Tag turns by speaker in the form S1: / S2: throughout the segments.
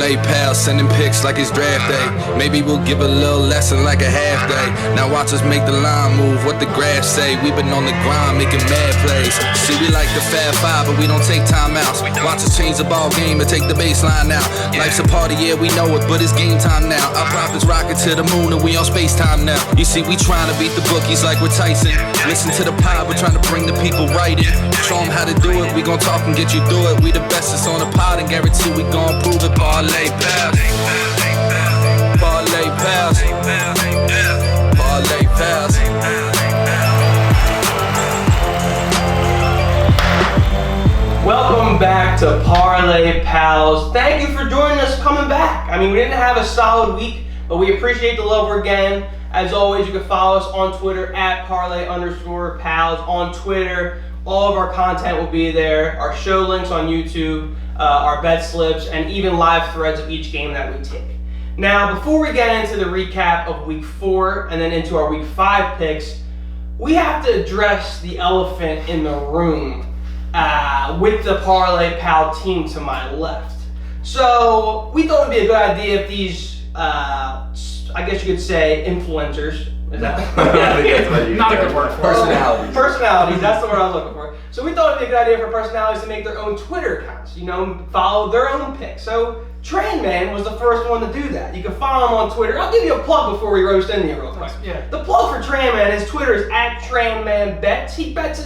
S1: Parlay pals, sending pics like it's draft day. Maybe we'll give a little lesson like a half day. Now watch us make the line move, what the graphs say. We've been on the grind making mad plays. See, we like the Fab Five, but we don't take timeouts. Watch us change the ball game and take the baseline out. Life's a party, yeah, we know it, but it's game time now. Our profits rocket to the moon and we on space time now. You see, we trying to beat the bookies like we're Tyson. Listen to the pod, we're trying to bring the people right in. Show them how to do it, we gon' talk and get you through it. We the best that's on the pod and guarantee we gon' prove it. Parlay pals, Parlay pals, Parlay pals.
S2: Welcome back to Parlay Pals. Thank you for joining us, coming back. I mean, we didn't have a solid week, but we appreciate the love again. As always, you can follow us on Twitter at Parlay_Pals on Twitter. All of our content will be there. Our show links on YouTube, our bet slips, and even live threads of each game that we take. Now, before we get into the recap of Week 4 and then into our Week 5 picks, we have to address the elephant in the room with the Parlay Pal team to my left. So, we thought it would be a good idea if these, I guess you could say, influencers. Is that?
S3: Not a good word.
S2: Personalities, that's the word I was looking for. So we thought it'd be a good idea for personalities to make their own Twitter accounts, follow their own picks. So Tranman was the first one to do that. You can follow him on Twitter. I'll give you a plug before we roast in here real quick.
S3: Yeah.
S2: The plug for Tranman, his Twitter is at TranmanBets. He puts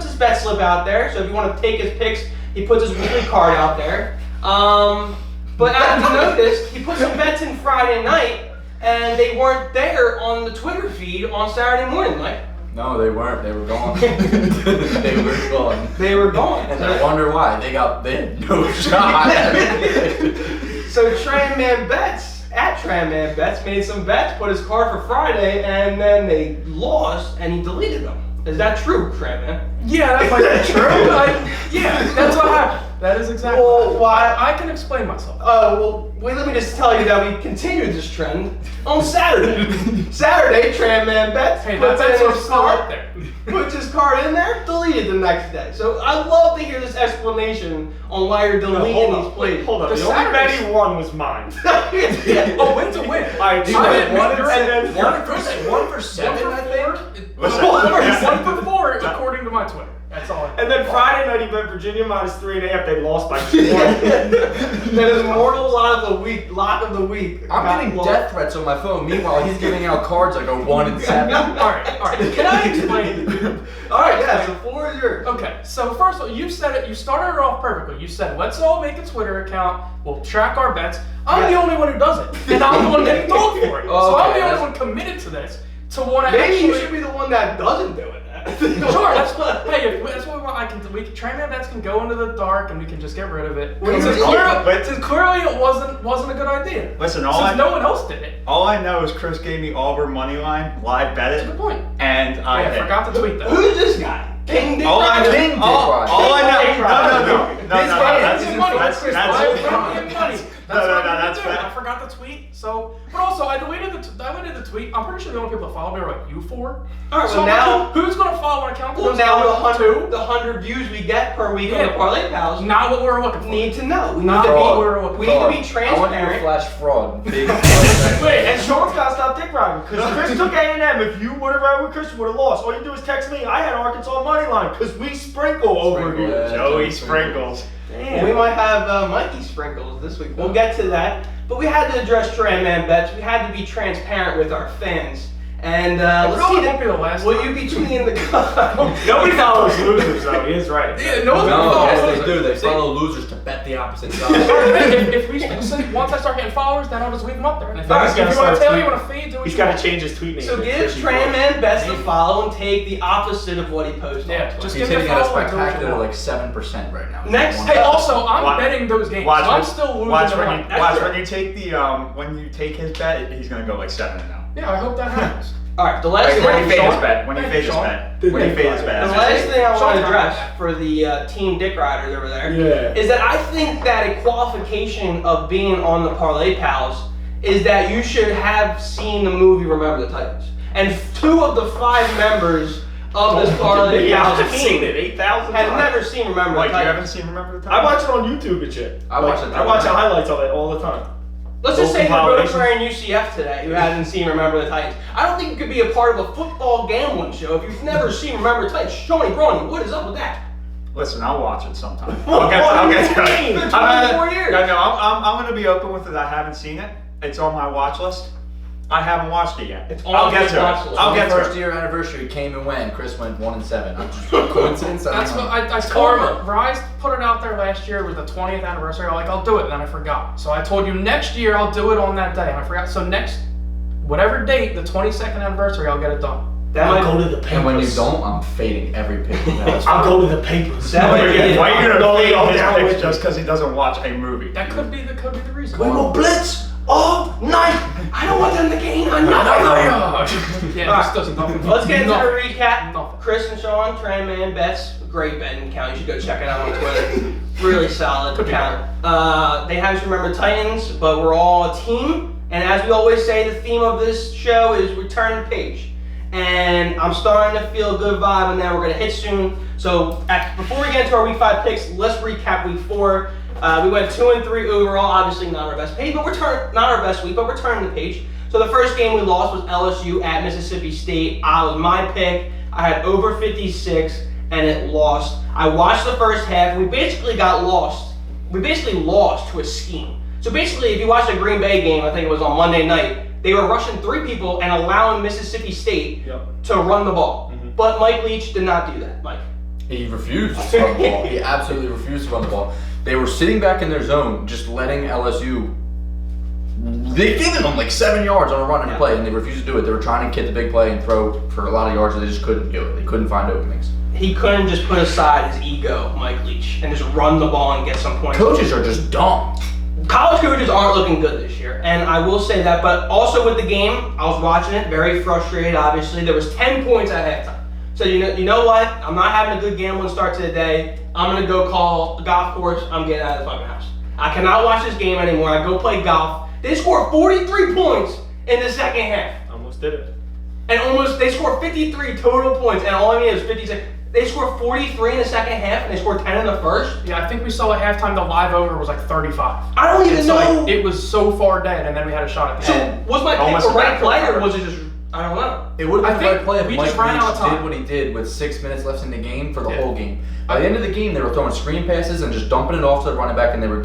S2: his bet slip out there, so if you want to take his picks, he puts his weekly card out there. But as you noticed, he put some bets in Friday night, and they weren't there on the Twitter feed on Saturday morning, Mike.
S4: No, they weren't. They were gone. They were gone.
S2: They were gone.
S4: And I wonder why. They had no shot.
S2: So Tranman Bets, at Tranman Bets, made some bets, put his card for Friday, and then they lost, and he deleted them. Is that true, Tranman?
S3: Yeah, that might be true. Yeah, that's what happened. That is exactly
S2: Well, why?
S3: I can explain myself.
S2: Let me just tell you that we continued this trend on Saturday. Saturday, Tranman Bets puts his card in there, deleted the next day. So I'd love to hear this explanation on why you're deleting these plays.
S5: Hold up. The only bet he won was mine.
S3: Oh, win's a win.
S4: One for seven, I think.
S3: 1 for 4, according to my Twitter. That's all.
S5: And then Friday night he bet Virginia -3.5. They lost by 4.
S2: That is mortal lock of the week.
S4: I'm getting death threats on my phone. Meanwhile, he's giving out cards that go 1 and 7.
S3: All right. Can I explain?
S2: All right, yeah. So 4 is yours.
S3: Okay. So first of all, you said it. You started it off perfectly. You said, "Let's all make a Twitter account. We'll track our bets." I'm the only one who does it, and I'm the one getting told for it. So I'm the only one committed to this. To want to
S2: Maybe you should be the one that doesn't do it.
S3: Sure, that's what we want. Tranman Bets can go into the dark and we can just get rid of it. Since clearly it wasn't a good idea.
S5: Listen,
S3: no one else did it.
S5: All I know is Chris gave me Auburn money line, live bet it.
S3: That's a good point.
S5: And I
S3: forgot to tweet that.
S2: Who's this guy? King Dick
S5: all I know.
S2: King Dick
S5: That's
S3: I forgot to tweet. So, but also I deleted the tweet. I'm pretty sure the only people that follow me are like you 4.
S2: All right.
S3: So
S2: So now,
S3: who's gonna follow an account?
S2: well, now the 100 views we get per week on the Parlay Pals.
S3: Not what we're looking for.
S2: Need to know. We
S3: Not what we're looking
S2: We
S3: for.
S2: need to be
S4: I want you to
S2: transparent.
S4: flash fraud. Big
S5: Wait, and Sean's got to stop dick riding because Chris took A&M. If you would have ride with Chris, you would have lost. All you do is text me. I had Arkansas money line because we sprinkle over here.
S4: Yeah,
S5: Joey sprinkles.
S2: Well, we might have Mikey sprinkles this week. We'll get to that. But we had to address Tranman Bets. We had to be transparent with our fans. And let's see.
S3: Won't be the last
S2: Will
S3: time.
S2: you be tweeting the
S5: Nobody follows losers, though. He is right.
S3: Yeah,
S4: Yes, they do. They follow losers to bet the opposite side.
S3: if we once I start getting followers, then I'll just leave them up there. And if you
S5: He's
S3: want
S5: gotta
S3: to
S5: start
S3: tell me you
S5: tweeting.
S3: want to feed, do what
S5: He's
S3: you
S5: got
S3: want.
S5: to change his tweet name.
S2: So
S5: to
S2: give
S5: Chrissy
S2: Tranman Bets the follow and take the opposite of what he posted.
S3: Yeah,
S2: on
S3: just
S4: He's
S3: give me
S4: hitting
S3: a
S4: at a
S3: follow and do what you
S4: spectacular
S3: want.
S4: like 7% right now.
S2: Next-
S3: Hey, also, I'm
S5: Watch-
S3: betting those games.
S5: Watch
S3: so I'm
S5: when-
S3: still losing
S5: Watch
S3: the
S5: when
S3: money.
S5: you take the when you take his bet, he's gonna go like 7-0.
S3: Yeah, I hope that happens.
S2: All right, the last
S5: Like, when you
S2: thing.
S5: fade his bet. When you fade his
S3: Sean?
S5: bet. When you fade his
S2: The
S5: bet.
S2: last thing I want
S3: Sean's
S2: to
S3: not
S2: address
S3: bad.
S2: for the Team Dick Riders over there
S5: Yeah.
S2: is that I think that a qualification of being on the Parlay Pals is that you should have seen the movie Remember the Titans. And 2 of the 5 members of this parlay
S5: Yeah,
S2: pals
S5: I've seen
S2: team
S5: it 8,000
S2: has
S5: times.
S2: never seen Remember
S5: Like,
S2: the
S5: you
S2: Titans.
S5: haven't seen Remember the Titans? I watch it on YouTube and shit.
S4: I watch it.
S5: I watch the highlights of it all the time.
S2: Let's just say you're
S5: compilations.
S2: both wearing UCF today who hasn't seen Remember the Titans. I don't think you could be a part of a football gambling show if you've never seen Remember the Titans. Seanybrawny, what is up with that?
S6: Listen, I'll watch it sometime.
S2: What
S6: I'll
S2: do
S6: get
S2: you
S6: to
S2: mean?
S6: it.
S2: It's been 24 years.
S6: No, I'm going to be open with it. I haven't seen it. It's on my watch list. I haven't watched it yet.
S2: It's on
S6: I'll get
S2: his
S6: to it.
S2: watch list.
S6: I'll get to
S4: First
S6: it.
S4: year anniversary came and went. Chris went 1-7. Coincidence?
S3: That's what I told
S2: karma.
S3: him. Rise put it out there last year with the 20th anniversary. I'm like, I'll do it, and then I forgot. So I told you next year I'll do it on that day, and I forgot. So next, whatever date, the 22nd anniversary, I'll get it done.
S5: I'll go to the papers.
S4: And when you don't, I'm fading every pick.
S5: I'll go to the papers.
S2: That
S6: Why
S2: would be
S6: are you
S5: Go
S6: going to
S5: down
S6: fade his
S5: with
S6: picks just because he doesn't watch a movie?
S3: That could be the reason.
S5: We will blitz all night.
S2: I don't want them to gain another.
S3: Yeah,
S2: Alright,
S3: this doesn't nothing.
S2: Let's get into the
S3: Nothing.
S2: recap.
S3: Nothing.
S2: Chris and Sean, Trendman Bets, great betting account. You should go check it out on Twitter. Really solid
S3: Could be
S2: account. They have us remember Titans, but we're all a team. And as we always say, the theme of this show is return the page. And I'm starting to feel a good vibe, and now we're gonna hit soon. So before we get into our week 5 picks, let's recap week 4. We went 2-3 overall. Obviously not our best page, but not our best week, but we're turning the page. So the first game we lost was LSU at Mississippi State. I was my pick. I had over 56, and it lost. I watched the first half. We basically got lost. We basically lost to a scheme. So basically, if you watch the Green Bay game, I think it was on Monday night, they were rushing 3 people and allowing Mississippi State to run the ball. But Mike Leach did not do that. Mike.
S4: He refused to run the ball. He absolutely refused to run the ball. They were sitting back in their zone, just letting LSU. They given them like 7 yards on a run and play, and they refused to do it. They were trying to get the big play and throw for a lot of yards, and they just couldn't do it. They couldn't find openings.
S2: He couldn't just put aside his ego, Mike Leach, and just run the ball and get some points.
S4: Coaches are just dumb.
S2: College coaches aren't looking good this year, and I will say that. But also with the game, I was watching it, very frustrated. Obviously, there was 10 points at halftime. So you know what? I'm not having a good gambling start to the day. I'm gonna go call a golf course. I'm getting out of the fucking house. I cannot watch this game anymore. I go play golf. They scored 43 points in the second half,
S5: Almost did it.
S2: and they scored 53 total points, and all I mean is 56. They scored 43 in the second half, and they scored 10 in the first.
S3: Yeah, I think we saw at halftime the live over was like 35.
S2: I don't even
S3: It's
S2: know.
S3: like, it was so far dead, and then we had a shot at the
S2: So
S3: end.
S2: was my pick
S5: Almost
S2: the right
S5: back
S2: play, or
S5: forever.
S2: was it just? I don't know.
S4: It would
S3: I
S4: have been the
S3: think
S4: right play if
S3: we
S4: Mike
S3: just ran out of
S4: Leach
S3: time.
S4: did what he did with 6 minutes left in the game for the whole game. By the end of the game, they were throwing screen passes and just dumping it off to the running back, and they were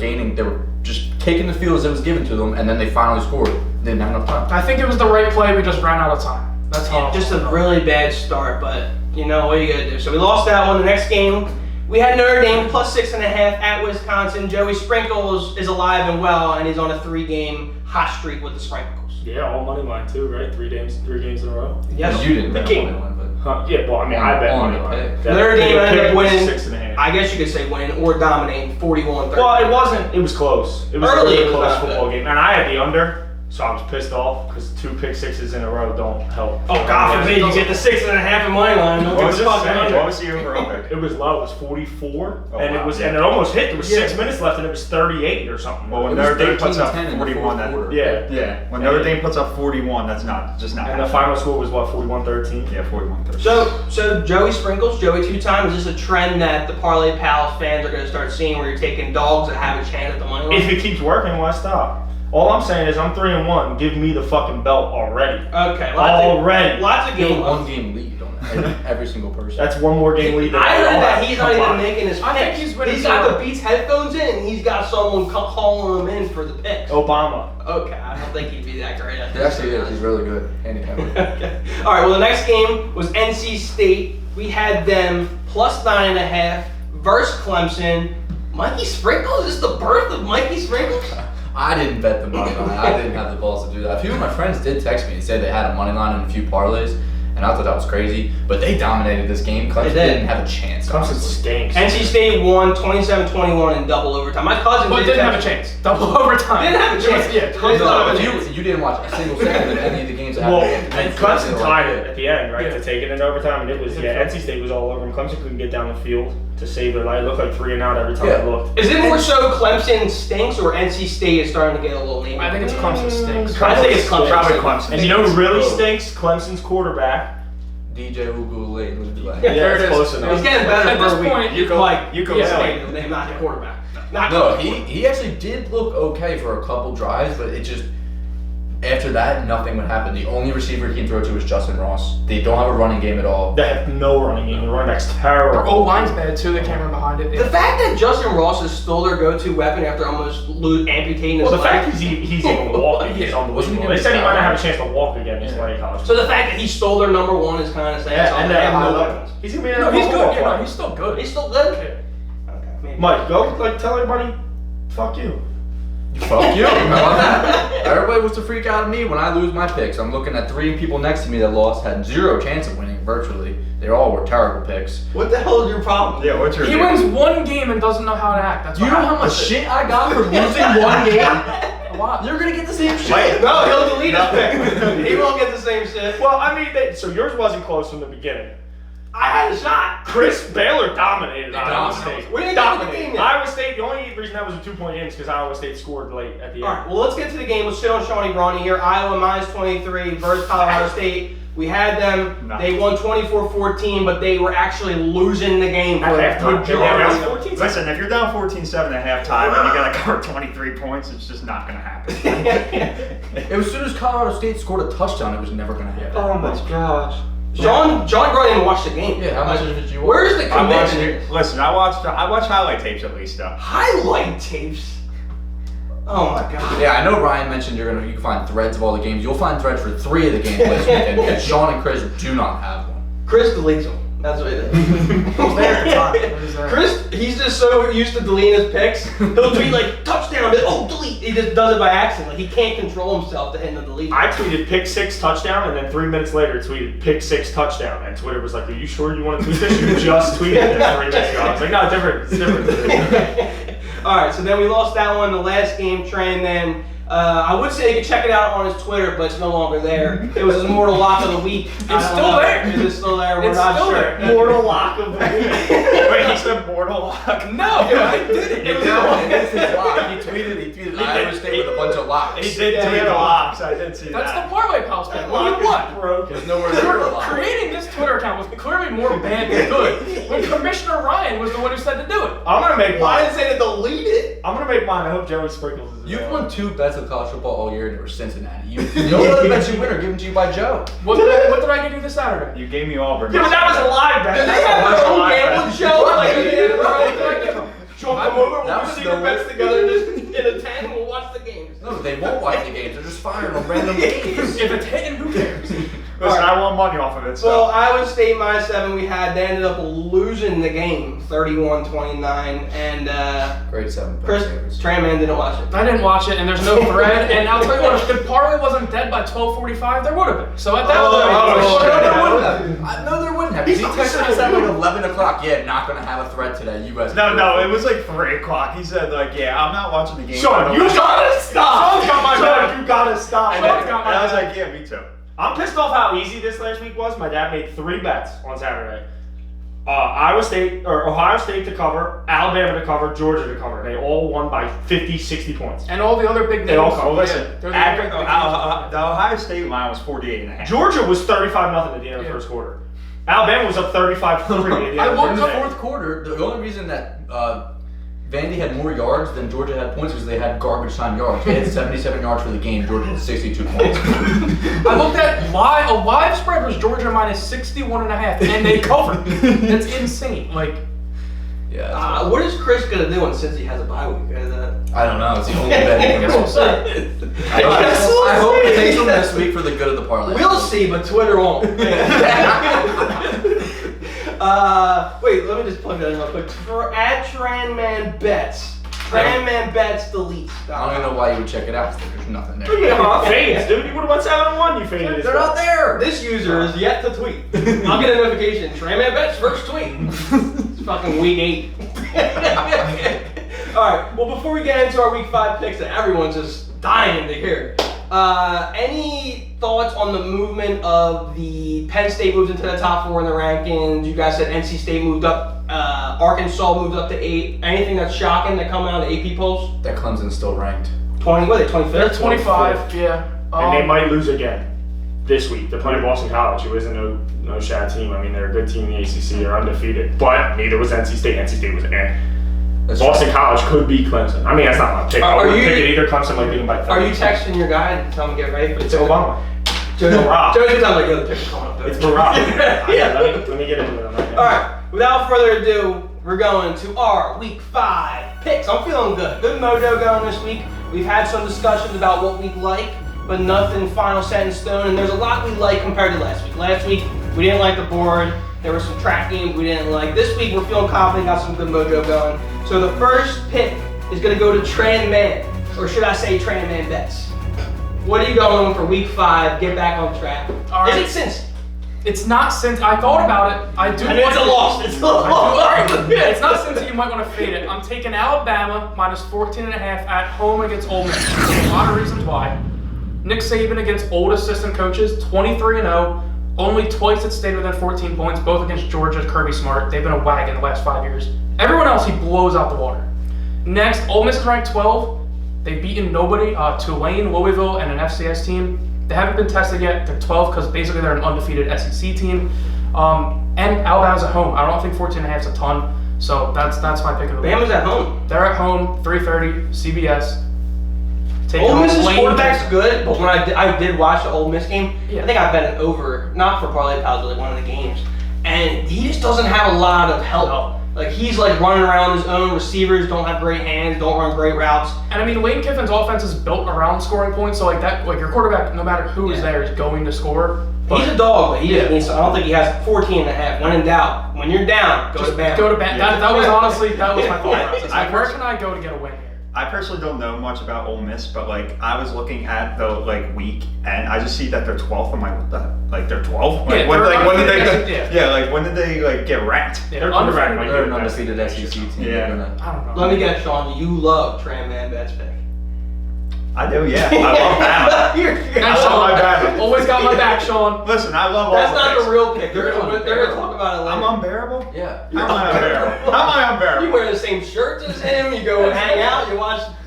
S4: just taking the field as it was given to them, and then they finally scored. They didn't have enough time.
S3: I think it was the right play. We just ran out of time. That's how.
S2: Just a really bad start, but you know what are you gonna do? So we lost that one. The next game, we had Notre Dame plus 6.5 at Wisconsin. Joey Sprinkles is alive and well, and he's on a 3-game hot streak with the Sprinkles.
S5: Yeah, all money line too, right? 3 games in a row.
S2: Yes,
S4: You didn't
S5: The
S4: bet
S5: king.
S4: on one, but
S5: Yeah, well, I mean, I bet
S4: On
S5: money
S4: the
S5: line.
S4: pick.
S5: That-
S2: Notre Dame
S5: the
S2: ended
S5: pick
S2: up
S5: was
S2: winning.
S5: 6.5.
S2: I guess you could say win or dominate 41-30.
S5: Well, it wasn't. It was close. It was
S2: Early,
S5: a
S2: it
S5: really
S2: was
S5: close
S2: not
S5: football
S2: good.
S5: game, and I had the under, so I was pissed off because 2 pick sixes in a row don't help.
S2: Oh, God forbid you get the 6.5 in money line. Don't
S6: What
S2: get
S6: was
S2: the
S6: it
S2: fucking
S6: saying?
S2: under.
S6: What was the over under?
S5: It was low. It was 44,
S6: Oh,
S5: and
S6: wow.
S5: it was, and it almost hit. There was
S2: Yeah.
S5: 6 minutes left, and it was 38 or something.
S6: Well, when
S4: It was
S6: Notre Dame puts up
S4: 13-10 in the
S6: 41,
S4: fourth quarter.
S5: Yeah.
S6: When Notre Dame puts up 41, that's not
S5: And the
S6: happening.
S5: final score was what, 41-13.
S6: Yeah, 41-13.
S2: So Joey Sprinkles, Joey 2-time, is this a trend that the Parlay Pals fans are going to start seeing where you're taking dogs that have a chance at the money line?
S5: If it keeps working, why stop? All I'm saying is I'm 3-1. Give me the fucking belt already.
S2: Okay,
S5: Already.
S2: Lots of
S4: Give
S2: game
S4: him
S2: left.
S4: 1 game lead on every single person.
S5: That's one more game lead. Than
S2: I heard
S5: all
S2: that
S5: have
S2: he's not even
S5: combined.
S2: making his picks.
S3: I think he's winning
S2: He's got
S3: zero.
S2: the Beats headphones in, and he's got someone calling him in for the picks.
S5: Obama.
S2: Okay, I don't think he'd be that great at
S4: He
S2: this.
S4: actually is. He's really good. Handicapper.
S2: Okay. All right. Well, the next game was NC State. We had them plus 9.5 versus Clemson. Mikey Sprinkles? Is this the birth of Mikey Sprinkles?
S4: I didn't bet the money line. I didn't have the balls to do that. A few of my friends did text me and said they had a money line and a few parlays, and I thought that was crazy. But they dominated this game. Clemson
S2: They did.
S4: didn't have a chance.
S5: Clemson
S4: honestly.
S5: stinks.
S2: NC State won 27-21 in double overtime. My cousin
S3: But didn't have a
S2: text-
S3: chance. Double overtime.
S2: Didn't have a chance.
S3: Yeah.
S2: Didn't
S3: tons of
S2: have a
S3: overtime.
S2: chance.
S4: You didn't watch a single second of any of the games that
S5: Well,
S4: happened.
S5: and Clemson tied it at the end, right, to take it in overtime, and it was,
S3: Yeah.
S5: NC State was all over them. Clemson couldn't get down the field to save their life. It looked like 3 and out every time
S4: Yeah.
S5: they looked.
S2: Is it more so Clemson stinks or NC State is starting to get a little name?
S3: I think it's Clemson stinks.
S2: I think it's Clemson.
S6: Probably Clemson.
S5: And you know who really stinks? Clemson's quarterback.
S4: DJ Ukulele.
S3: There it is.
S5: close enough.
S2: He's getting better
S3: At
S2: per
S3: this
S2: week.
S3: point,
S5: You go
S2: His name, not the quarterback. Not
S4: No,
S2: the
S4: he actually did look okay for a couple drives, but it just after that nothing would happen. The only receiver he can throw to is Justin Ross. They don't have a running game at all.
S5: They have no running game. The running back's terrible.
S3: Our O-line's bad too. They can't run behind it.
S2: The fact that Justin Ross is still their go-to weapon after almost amputating his
S5: Well, the
S2: leg.
S5: fact he's even walking is unbelievable. They said he might not have a chance to walk again this playing college.
S2: So the fact that he stole their number one is kind of saying
S5: yeah,
S2: something.
S5: and
S2: They
S5: then
S2: have no weapons.
S5: he's gonna be
S3: No,
S5: an
S3: he's
S5: NFL
S3: good.
S5: player.
S3: Yeah, no, he's still good.
S2: He's still good.
S3: Yeah.
S2: Okay, maybe.
S5: Mike, go tell everybody, fuck you.
S4: Fuck you. How about that? Everybody wants to freak out at me when I lose my picks. I'm looking at 3 people next to me that lost, had 0 chance of winning virtually. They all were terrible picks.
S2: What the hell is your problem?
S6: Yeah, what's your
S3: He
S6: deal?
S3: wins one game and doesn't know how to act. That's
S4: You know how much shit I got for losing one game?
S3: A lot.
S4: You're gonna get the same shit.
S6: Wait,
S2: No, he'll delete his pick. He won't get the same shit.
S5: Well, I mean, so yours wasn't close from the beginning.
S2: I had a shot.
S5: Chris Baylor dominated Iowa
S4: dominated.
S5: State.
S2: We didn't get to the game yet.
S5: Iowa State, the only reason that was a 2-point game is because Iowa State scored late at the
S2: All
S5: end.
S2: right, well, let's get to the game. Let's sit on Seanybrawny here. Iowa minus 23 versus Colorado State. We had them.
S6: Nice.
S2: They won 24-14, but they were actually losing the game for
S5: At
S2: a
S5: halftime.
S2: good
S5: They were down
S2: majority.
S5: 14.
S6: Listen, if you're down 14-7 at halftime and you gotta cover 23 points, it's just not gonna happen.
S4: As soon as Colorado State scored a touchdown, it was never gonna happen.
S5: Oh my gosh.
S2: John Brown didn't watch the game.
S4: Yeah, how much of it did you watch?
S2: Where's the
S6: I watched
S2: commitment?
S6: it. Listen, I watch highlight tapes at least though.
S2: Highlight tapes. Oh my god.
S4: Yeah, I know Ryan mentioned you can find threads of all the games. You'll find threads for 3 of the games this weekend because Sean and Chris do not have one.
S2: Chris deletes them. That's what it is.
S3: there at the time. It was there.
S2: Chris, he's just so used to deleting his picks. He'll tweet like touchdown, but oh delete. He just does it by accident. Like he can't control himself to hit the delete.
S5: I tweeted pick 6 touchdown, and then 3 minutes later tweeted pick 6 touchdown, and Twitter was like, "Are you sure you want to tweet this? You just tweeted this 3 minutes ago." I was like, "No, it's different.
S2: All right, so then we lost that one. The last game, Trey, and then I would say you could check it out on his Twitter, but it's no longer there. It was his mortal lock of the week.
S3: It's still there.
S2: Is it still there? We're
S3: It's
S2: not
S3: still
S2: sure.
S3: there.
S5: Mortal lock of the week.
S6: Wait, he said mortal lock.
S3: No, I did it.
S2: It was
S4: It's his lock. He tweeted Iowa State with a bunch of locks.
S5: He did tweet the locks. I did see
S3: That's
S5: that.
S3: the Parlay Pals pick. What do you want?
S5: Broken.
S4: There's nowhere near a lock.
S3: Creating this Twitter account was clearly more bad than good. When Commissioner Ryan was the one who said to do it.
S5: I'm gonna make
S2: Why
S5: mine.
S2: did say to delete it?
S5: I'm gonna make mine. I hope Joey Sprinkles is.
S4: You've
S5: available.
S4: won 2 bets of college football all year and it was Cincinnati. The only other bets you win are given to you by Joe.
S3: What did I give you this Saturday?
S6: You gave me Auburn.
S5: Yeah, but that was a live bet.
S2: Did they
S5: That's
S2: have
S5: a
S2: their own
S5: live
S2: gambling
S5: bet.
S2: show? Like,
S3: What did I give him?
S2: Sean, come over, we'll
S4: That
S2: do
S4: was
S2: secret
S4: the-
S2: bets together just in a tent and we'll watch the games.
S4: No, they won't watch the games. They're just firing on random games.
S3: If it's hitting, who cares?
S6: Listen, I won money off of it.
S2: So
S6: So
S2: Iowa State minus 7 we had. They ended up losing the game 31-29. And
S4: Grade 7.
S2: Chris Tramman didn't watch it.
S3: I didn't watch it, and there's no thread. And I'll tell you what, if the parlay wasn't dead by 12:45, there would have been. So at that point,
S4: No, there wouldn't have. He texted us at like 11 o'clock. Yeah, not going to have a thread today. You guys.
S6: no, it was like 3 o'clock. He said like, yeah, I'm not watching the game.
S5: Sean, you gotta stop.
S3: Sean's got my back.
S5: You gotta stop.
S6: And,
S3: Sean's got my
S6: I was
S3: back.
S6: like, yeah, me too.
S5: I'm pissed off how easy this last week was. My dad made 3 bets on Saturday. Ohio State to cover, Alabama to cover, Georgia to cover. They all won by 50, 60 points.
S3: And all the other big names.
S5: They all come. Listen,
S3: They're the
S6: After,
S3: big names.
S6: the Ohio State line was 48.5.
S5: Georgia was 35-0 at the end of the first quarter. Alabama was up 35-3 at the end
S4: I
S5: of
S4: won
S5: the
S4: the
S5: first
S4: fourth quarter. The only reason that Vandy had more yards than Georgia had points was they had garbage time yards. They had 77 yards for the game. Georgia had 62 points.
S3: I looked at a live spread was Georgia minus 61.5, and they covered. That's insane. Like,
S4: Yeah.
S2: What is Chris gonna do since he has a bye week?
S4: I don't know. It's the only bet he can
S3: guess
S4: roll.
S3: we'll see.
S4: I hope it takes them this week for the good of the parlay.
S2: We'll see, but Twitter won't. Wait, let me just plug that in real quick. For at Tranman Bets. Tranman Bets deletes.
S4: I don't even know why you would check it out. There's nothing there.
S5: Fades, dude. You would have went 7-1. You faded.
S4: They're not there.
S2: This user is yet to tweet. I'll get a notification. Tranman Bets first tweet. It's fucking week 8. Alright, well before we get into our week 5 picks that everyone's just dying to hear, any thoughts on the movement of the Penn State moved into the top 4 in the rankings? You guys said NC State moved up, Arkansas moved up to 8. Anything that's shocking that come out of the AP polls?
S4: That Clemson's still ranked.
S2: 20, what are they, 25th?
S3: they're 25, yeah.
S5: And they might lose again. this week. They're playing Boston College, who isn't no shad team. I mean, they're a good team in the ACC. They're undefeated, but neither was NC State. NC State was Boston College could beat Clemson. I mean, that's not my pick. I wouldn't pick it either. Clemson might beat them by 30.
S2: Are you texting your guy and tell him to get ready for the
S5: It's Obama.
S2: Joey's
S5: Barack.
S2: sounds like you're the pick coming up.
S5: It's Barack.
S2: Yeah.
S5: Let me get into it.
S2: Alright, without further ado, we're going to our Week 5 picks. I'm feeling good. Good mojo going this week. We've had some discussions about what we like, but nothing final set in stone, and there's a lot we like compared to last week. Last week, we didn't like the board. There were some track games we didn't like. This week, we're feeling confident, got some good mojo going. So the first pick is going to go to Tran Man, or should I say Tran Man Bets. What are you going for Week 5? Get back on track.
S3: All right.
S2: Is it Cincy?
S3: It's not since I thought about it. I do.
S2: I know it's a loss. It's a loss.
S3: Yeah, it's not since you might want to fade it. I'm taking Alabama minus 14.5 at home against Ole Miss. There's a lot of reasons why. Nick Saban against old assistant coaches, 23-0. Only twice it stayed within 14 points, both against Georgia, Kirby Smart. They've been a wagon the last 5 years. Everyone else he blows out the water. Next, Ole Miss is ranked 12. They've beaten nobody. Tulane, Louisville, and an FCS team. They haven't been tested yet. They're 12 because basically they're an undefeated SEC team. And Alabama's at home. I don't think 14.5 is a ton. So that's my pick of the week.
S2: Bama's at home.
S3: They're at home, 3:30, CBS.
S2: Ole Miss's quarterback's good, but when I did watch the Ole Miss game, I think I bet it over, not for Parlay Pals, but like one of the games, and he just doesn't have a lot of help.
S3: No.
S2: Like he's like running around his own. Receivers don't have great hands, don't run great routes.
S3: And I mean, Lane Kiffin's offense is built around scoring points, so like that, like your quarterback, no matter who is there, is going to score. But
S2: He's a dog, but he just needs. I don't think he has 14.5. When in doubt, when you're down, go to Bama.
S3: Go to Bama. That was honestly that was my thought
S2: Yeah.
S3: process. Like, where can I go to get a win here?
S6: I personally don't know much about Ole Miss, but like I was looking at the week, and I just see that they're 12th. I'm like, what the? Like they're 12th? Like,
S3: Yeah,
S6: when did they?
S3: yeah.
S6: Like when did they get ranked?
S3: Yeah,
S5: Their quarterback might
S4: They're
S5: be
S4: an
S5: the best.
S4: undefeated SEC team.
S6: Yeah.
S4: They're gonna-
S3: I don't know.
S2: Let me guess, Sean. You love Tran Man Bets pick.
S6: I do, yeah. I love Bama.
S2: You're-
S3: And
S6: I love
S3: Sean,
S6: my Bama.
S3: always got my back, Sean.
S6: Listen, I love all
S2: That's
S6: the
S2: not
S6: picks.
S2: the real pick. They're gonna talk about it later.
S6: I'm unbearable.
S4: Yeah.
S6: How am I unbearable? How am I
S2: You
S6: unbearable?
S2: wear the same shirts as him. You go and hang out. You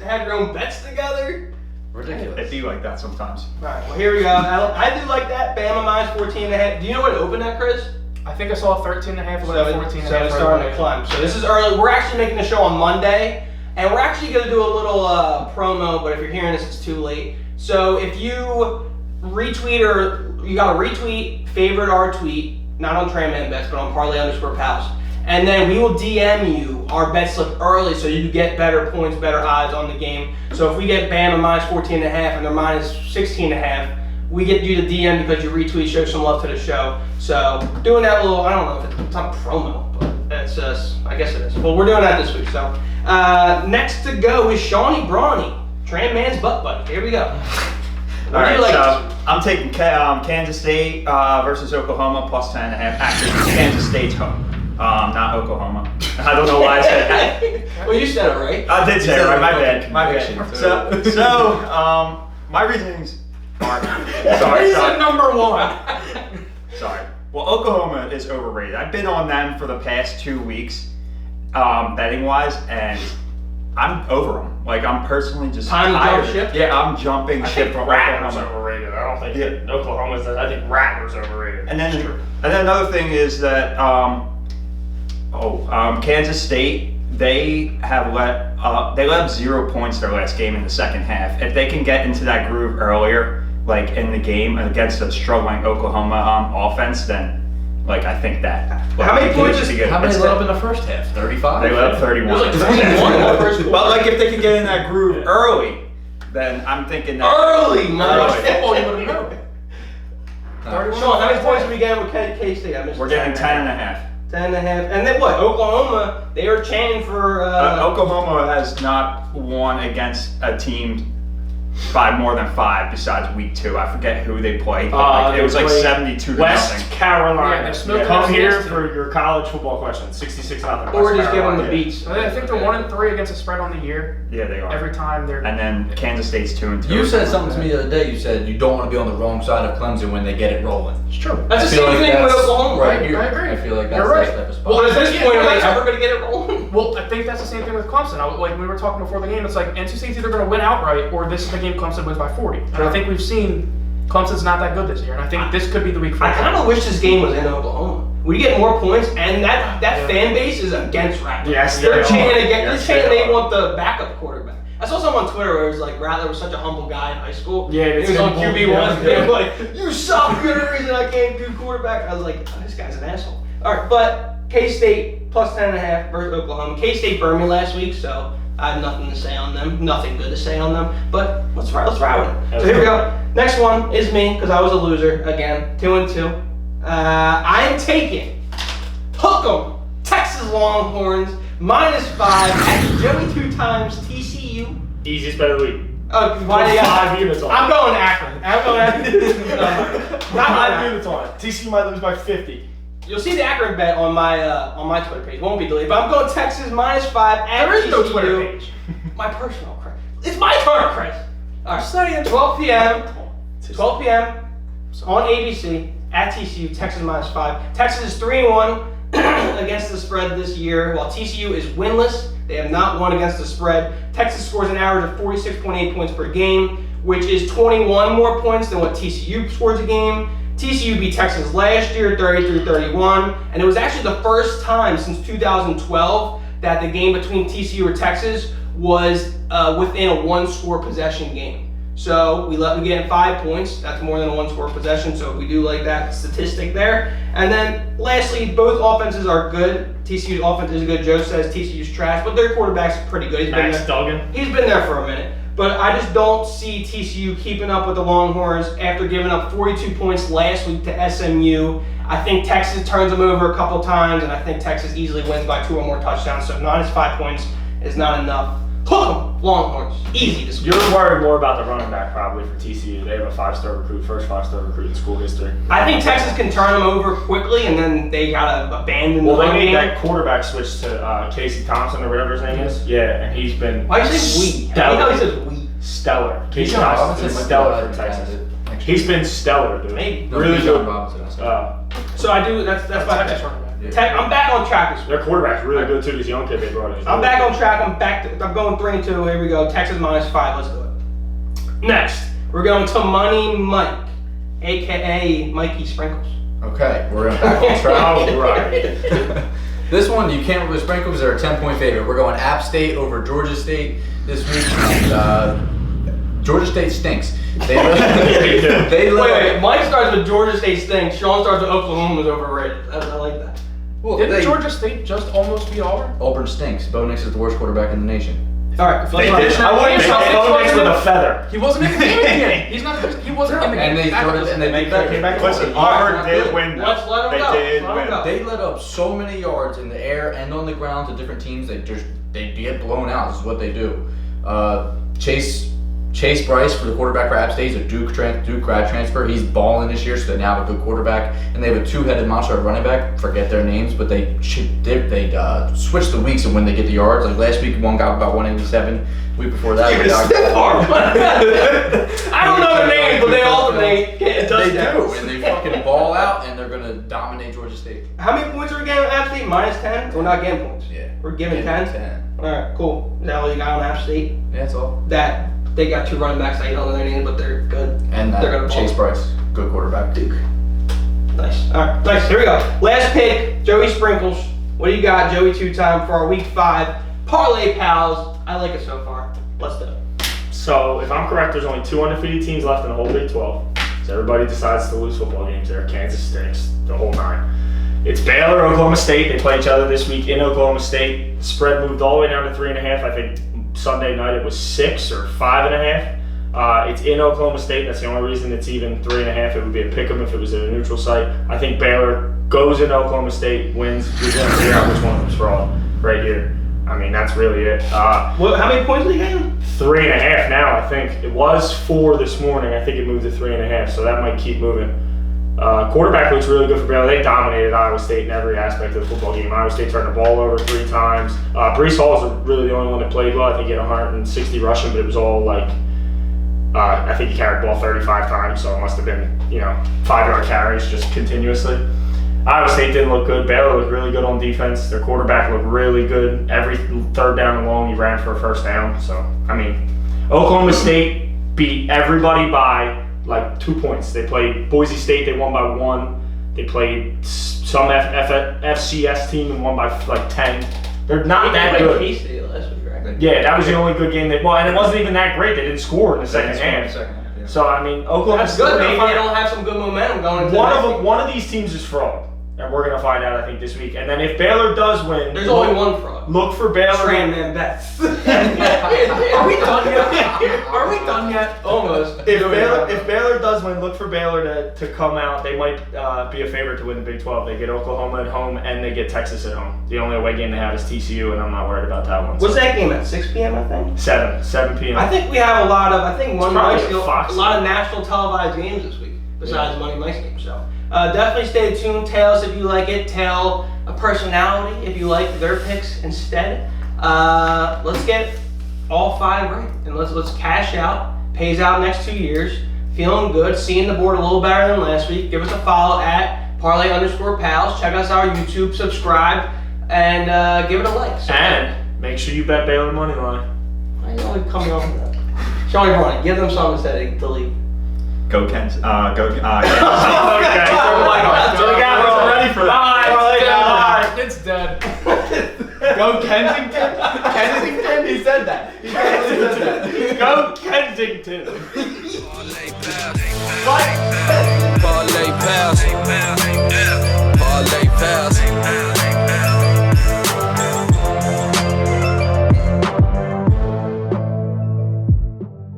S2: have your own bets together.
S4: Ridiculous.
S6: It be like that sometimes.
S2: All right. Well, here we go. I do like that. Bama minus 14.5. Do you know what opened at, Chris?
S3: I think I saw 13.5,
S2: So
S3: 14.5.
S2: it's starting to climb. So this is early. We're actually making the show on Monday, and we're actually going to do a little promo. But if you're hearing this, it's too late. So if you retweet you got to retweet, favorite our tweet, not on Tran Bets, but on Parlay_Pals. And then we will DM you our bet slip early so you get better points, better odds on the game. So if we get Bama minus 14.5 and they're minus 16.5, we get you the DM because you retweet, show some love to the show. So doing that little, I don't know if it's not promo, but it's I guess it is. Well, we're doing that this week. So next to go is Seanybrawny, Tran Man's butt buddy. Here we go.
S6: All right, so I'm taking Kansas State versus Oklahoma plus 10.5. Actually, Kansas State's home, not Oklahoma. I don't know why I said that.
S2: Well, you said it right.
S6: I did say it right. My bad. My
S4: Conviction,
S6: bad.
S4: too.
S6: So my reasonings are sorry.
S3: Reason number one.
S6: Sorry. Well, Oklahoma is overrated. I've been on them for the past 2 weeks, betting wise, and I'm over them. Like I'm personally just
S2: Time to
S6: tired.
S2: jump ship?
S6: Yeah, I'm jumping
S5: I
S6: ship
S5: think
S6: from
S5: Rattler's
S6: Oklahoma.
S5: overrated. I don't think
S6: Yeah.
S5: Oklahoma's. I think Rattler's overrated.
S6: And then another thing is that Kansas State, they let up 0 points their last game in the second half. If they can get into that groove earlier, like in the game against a struggling Oklahoma offense, then like I think that.
S2: How many points is-
S4: How many let up in the first half? 35?
S6: They let up 31.
S2: It was like 31 in the first quarter.
S6: But like if they could get in that groove early, then I'm thinking that
S2: Early, man.
S6: Early.
S3: Football, you would have known.
S2: Sean, how many points are we getting with K-State? I missed
S6: we're getting 10.5.
S2: 10.5. And then what? Oklahoma, they are chanting for...
S6: Oklahoma has not won against a team by more than 5 besides week 2. I forget who they played. But it was like 72 to
S5: West
S6: nothing.
S5: Carolina.
S3: Yeah, they're smoking
S5: Come
S3: us
S5: here
S3: against
S5: for your college football questions. 66-0.
S2: or just give them the beats.
S3: I think they're 1-3 against the spread on the year.
S6: Yeah, they are.
S3: Every time they're.
S6: And then Kansas State's 2-2.
S4: You said something to me the other day. You said you don't want to be on the wrong side of Clemson when they get it rolling.
S3: It's true.
S2: That's the
S4: I feel
S2: same
S4: like
S2: thing with
S4: that's
S2: Oklahoma,
S4: right
S2: right?
S4: here.
S3: I agree.
S4: I feel like that's
S3: You're right.
S4: that type of spot.
S2: Well, at this
S3: Yeah,
S2: point, are
S3: well,
S2: they
S3: that's-
S2: ever going to get it rolling?
S3: Well, I think that's the same thing with Clemson. Like we were talking before the game, it's like NC State's either going to win outright or this is the game Clemson wins by 40. And I think we've seen Clemson's not that good this year, and I think this could be the week for
S2: I kind of wish this game was in Oklahoma. We get more points, and that fan base is against Rattler.
S5: Yes,
S2: they're
S5: they
S2: chanting
S5: are.
S2: against.
S5: Yes,
S2: They're chanting
S5: they
S2: they
S5: are.
S2: want the backup quarterback. I saw someone on Twitter where it was like Rattler was such a humble guy in high school.
S5: Yeah,
S2: he was on
S5: simple.
S2: QB1.
S5: Yeah,
S2: They were
S5: yeah.
S2: like, "You suck. You're the reason I can't do quarterback." I was like, oh, "This guy's an asshole." All right, but K-State plus 10.5 versus Oklahoma. K-State burned me last week, so I have nothing to say on them. Nothing good to say on them. But let's ride with it. So here we go. Next one is me because I was a loser again. 2-2. I am taking Hook 'em, Texas Longhorns -5 at Joey 2 times TCU.
S5: Easiest bet of the week.
S2: Why do you
S5: 5 units on it.
S2: I'm going Akron. I'm going Akron. Not
S5: 5 units on it. TCU might lose by 50.
S2: You'll see the Akron bet on my Twitter page. It won't be deleted. But I'm going Texas -5 at
S3: There is no
S2: TCU.
S3: Twitter page.
S2: My personal, Chris. It's my turn, Chris. All right.
S3: Saying
S2: 12 p.m. 12 p.m. on ABC at TCU. Texas -5. Texas is 3-1 against the spread this year, while TCU is winless. They have not won against the spread. Texas scores an average of 46.8 points per game, which is 21 more points than what TCU scores a game. TCU beat Texas last year, 33-31, and it was actually the first time since 2012 that the game between TCU or Texas was within a one-score possession game. So we get in 5 points. That's more than a one-score possession. So we do like that statistic there. And then lastly, both offenses are good. TCU's offense is good. Joe says TCU's trash, but their quarterback's pretty good.
S5: Max Duggan.
S2: He's been there for a minute. But I just don't see TCU keeping up with the Longhorns after giving up 42 points last week to SMU. I think Texas turns them over a couple times, and I think Texas easily wins by 2 or more touchdowns. So -5 points is not enough. Hook 'em, Longhorns. Easy this week.
S5: You're worried more about the running back probably for TCU. They have a 5-star recruit, first 5-star recruit in school history.
S2: I think Texas can turn them over quickly, and then they gotta abandon
S5: Well,
S2: the
S5: they
S2: run
S5: made
S2: game.
S5: that quarterback switch to Casey Thompson or whatever his name is. Yeah, and he's been
S2: Why do you say we? I hate how he says we.
S5: stellar. Casey
S4: John
S5: Thompson's
S4: Robinson
S5: been
S4: might be
S5: stellar
S4: allowed
S5: for
S4: to
S5: Texas.
S4: add it next
S5: He's
S4: year.
S5: been stellar, dude.
S2: Maybe.
S4: No,
S5: Really
S4: John
S5: good.
S4: Robinson.
S2: So I do. That's my
S3: Texas
S2: pick.
S3: running back.
S2: I'm back on track this week.
S5: Their quarterback's really good too. This young kid they brought in.
S2: I'm back on track. I'm going 3-2. Here we go. Texas -5. Let's do it. Next, we're going to Money Mike, aka Mikey Sprinkles.
S4: Okay, we're back on track.
S5: All right.
S4: This one you can't really sprinkle because they're a 10-point favorite. We're going App State over Georgia State this week. And, Georgia State stinks. They
S2: Wait. Mike starts with Georgia State stinks. Sean starts with Oklahoma's overrated. I like that.
S4: Well,
S3: Didn't Georgia State just almost beat Auburn?
S4: Auburn stinks. Bo Nix is the worst quarterback in the nation.
S2: All right.
S5: They
S2: let's
S5: did.
S2: run.
S3: I wouldn't
S5: They
S3: say
S5: did
S3: it
S5: Bo Nix
S3: wasn't
S5: with
S3: in-
S5: a feather.
S3: He wasn't in the game again. He wasn't in the game.
S4: And they started and they beat that.
S5: Came back
S6: Listen,
S5: close.
S6: Auburn did win. though.
S2: Let's let 'em
S6: They
S2: go.
S6: did
S2: Let 'em
S6: win.
S2: go.
S4: They let up so many yards in the air and on the ground to different teams. They get blown out. This is what they do. Chase Bryce for the quarterback for App State. He's a Duke grad transfer. He's balling this year, so they now have a good quarterback. And they have a 2-headed monster at running back. Forget their names, but they switch the weeks of when they get the yards. Like last week, one got about 187. Week before that, they got.
S2: I don't know their names, but they alternate.
S4: They do, and they fucking ball out, and they're gonna dominate Georgia State.
S2: How many points are we getting on App State? -10? We're not getting points.
S4: Yeah,
S2: We're giving 10?
S4: 10.
S2: All right, cool. Is that all you got on App State?
S4: Yeah, that's all.
S2: That they got 2 running backs that you don't know their names, but they're good.
S4: And
S2: They're gonna
S4: Chase
S2: ball.
S4: Bryce, good quarterback.
S2: Duke. Nice. All right, nice. Here we go. Last pick, Joey Sprinkles. What do you got, Joey 2-time for our Week 5 Parlay Pals? I like it so far. Let's do it.
S5: So, if I'm correct, there's only 2 undefeated teams left in the whole Big 12. So everybody decides to lose football games there. Kansas stinks, the whole 9. It's Baylor, Oklahoma State. They play each other this week in Oklahoma State. The spread moved all the way down to 3.5. I think Sunday night it was 6 or 5.5. It's in Oklahoma State. That's the only reason it's even 3.5. It would be a pick 'em if it was at a neutral site. I think Baylor goes into Oklahoma State, wins. We're going to figure out which one of them's fraud right here. I mean, that's really it.
S2: How many points are you getting?
S5: 3.5 now, I think. It was 4 this morning. I think it moved to 3.5, so that might keep moving. Quarterback looks really good for Baylor. They dominated Iowa State in every aspect of the football game. Iowa State turned the ball over 3 times. Breece Hall is really the only one that played well. I think he had 160 rushing, but it was all like, I think he carried the ball 35 times, so it must have been, 5-yard carries just continuously. Iowa State didn't look good. Baylor looked really good on defense. Their quarterback looked really good. Every 3rd down and long, he ran for a 1st down. So, I mean, Oklahoma State beat everybody by like 2 points. They played Boise State, they won by 1. They played some FCS team and won by like 10. They're not that good.
S2: K-State last week, right?
S5: Yeah, that was the only good game and it wasn't even that great. They didn't score in the second half.
S4: Yeah.
S5: So I mean, Oklahoma
S2: That's good.
S5: State.
S2: Maybe they don't have some good momentum going into
S5: One of these teams is fraud, and we're gonna find out I think this week. And then if Baylor does win,
S2: there's only one fraud.
S5: Look for Baylor.
S2: Strandman Betts.
S3: Are we done yet? Are we done yet?
S2: Almost.
S5: If Baylor does win, look for Baylor to come out. They might be a favorite to win the Big 12. They get Oklahoma at home and they get Texas at home. The only away game they have is TCU, and I'm not worried about that one.
S2: What's that game at? 6 p.m. I think.
S5: 7 p.m.
S2: I think we have a lot of. I think Money
S5: probably
S2: Mike's
S5: a Fox.
S2: a lot of national televised games this week besides Money Mike's game. So definitely stay tuned. Tails if you like it. Tail a personality if you like their picks instead. Let's get all 5 right, and let's cash out. Pays out next 2 years. Feeling good. Seeing the board a little better than last week. Give us a follow at Parlay_Pals. Check us out on YouTube. Subscribe and give it a like. So,
S5: And make sure you bet Baylor money line.
S2: why are you always coming off of that? Seanybrawny, give them something to delete.
S6: Go Kens. Go.
S5: Okay.
S2: So
S5: we got we're ready for that.
S3: It's dead.
S4: Go Kensington. Kensington. He said that. He said that.
S5: Go Kensington.
S1: Parlay pals.
S5: But